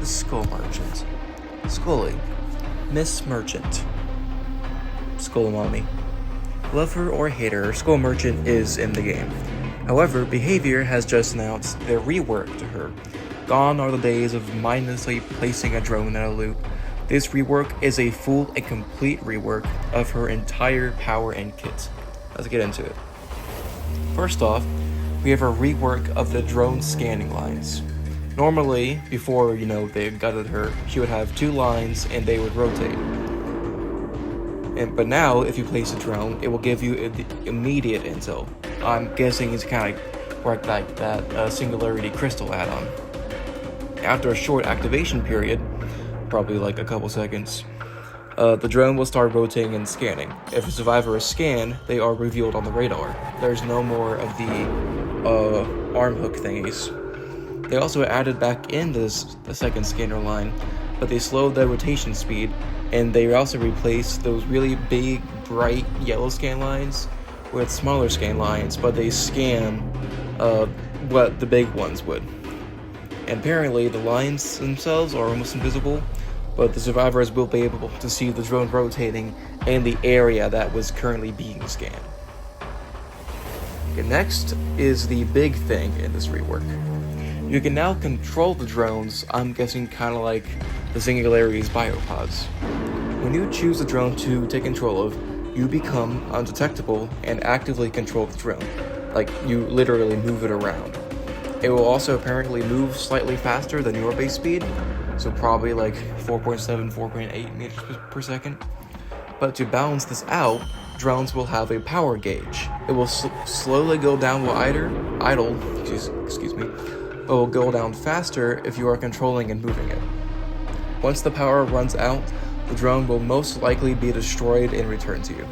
the Skull Merchant. Scully, Miss Merchant. Skullmommy. Love her or hate her, Skull Merchant is in the game. However, Behavior has just announced their rework to her. Gone are the days of mindlessly placing a drone in a loop. This rework is a full and complete rework of her entire power and kit. Let's get into it. First off, we have a rework of the drone scanning lines. Normally, before, they gutted her, she would have 2 lines and they would rotate. But now, if you place a drone, it will give you immediate intel. I'm guessing it's kind of work like that Singularity Crystal add-on. After a short activation period, probably like a couple seconds, the drone will start rotating and scanning. If a survivor is scanned, they are revealed on the radar. There's no more of the arm hook thingies. They also added back in the second scanner line, but they slowed the rotation speed, and they also replaced those really big, bright yellow scan lines with smaller scan lines, but they scan what the big ones would. And apparently the lines themselves are almost invisible, but the survivors will be able to see the drone rotating and the area that was currently being scanned. Okay, next is the big thing in this rework. You can now control the drones, I'm guessing kind of like the Singularity's biopods. When you choose the drone to take control of, you become undetectable and actively control the drone. Like, you literally move it around. It will also apparently move slightly faster than your base speed, so probably like 4.7, 4.8 meters per second. But to balance this out, drones will have a power gauge. It will slowly go down while idle, but will go down faster if you are controlling and moving it. Once the power runs out, the drone will most likely be destroyed and returned to you.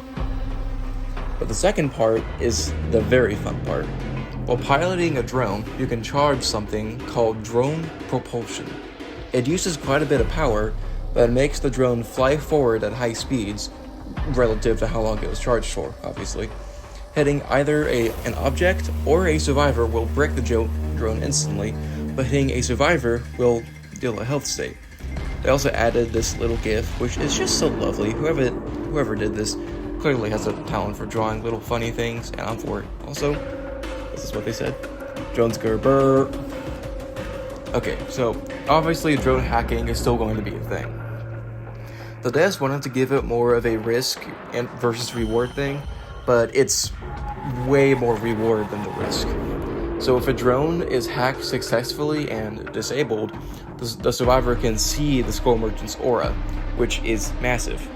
But the second part is the very fun part. While piloting a drone, you can charge something called drone propulsion. It uses quite a bit of power, but it makes the drone fly forward at high speeds, relative to how long it was charged for, obviously. Hitting either an object or a survivor will break the drone instantly, but hitting a survivor will deal a health state. They also added this little GIF, which is just so lovely. Whoever did this clearly has a talent for drawing little funny things, and I'm for it. Also, this is what they said. Drones go brr. Okay, so obviously drone hacking is still going to be a thing. The devs wanted to give it more of a risk and versus reward thing, but it's way more reward than the risk. So if a drone is hacked successfully and disabled, the survivor can see the Skull Merchant's aura, which is massive.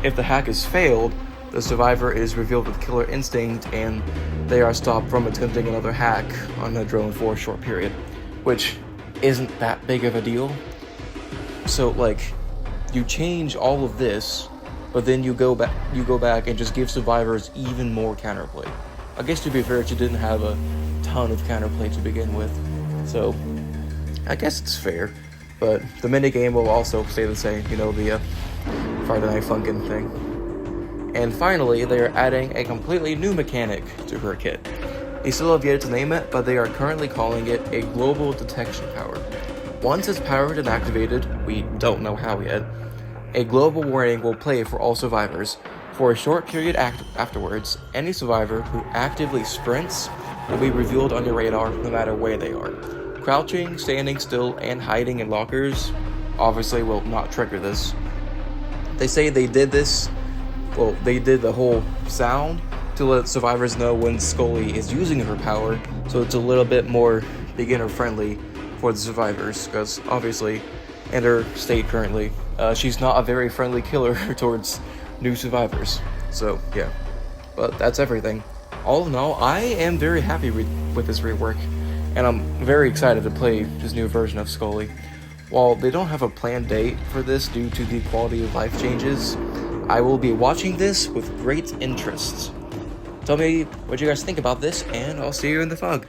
If the hack is failed, the survivor is revealed with killer instinct and they are stopped from attempting another hack on the drone for a short period, which isn't that big of a deal. So you change all of this, but then you go back and just give survivors even more counterplay. I guess to be fair, you didn't have a ton of counterplay to begin with, so I guess it's fair. But the minigame will also stay the same, the Friday Night Funkin' thing. And finally, they are adding a completely new mechanic to her kit. They still have yet to name it, but they are currently calling it a global detection power. Once it's powered and activated, we don't know how yet, a global warning will play for all survivors. For a short period afterwards, any survivor who actively sprints will be revealed on your radar no matter where they are. Crouching, standing still, and hiding in lockers obviously will not trigger this. They say they did the whole sound to let survivors know when Scully is using her power, so it's a little bit more beginner friendly for the survivors, because obviously in her state currently, she's not a very friendly killer towards new survivors. So yeah, but that's everything. All in all, I am very happy with this rework, and I'm very excited to play this new version of Scully. While they don't have a planned date for this due to the quality of life changes, I will be watching this with great interest. Tell me what you guys think about this, and I'll see you in the fog.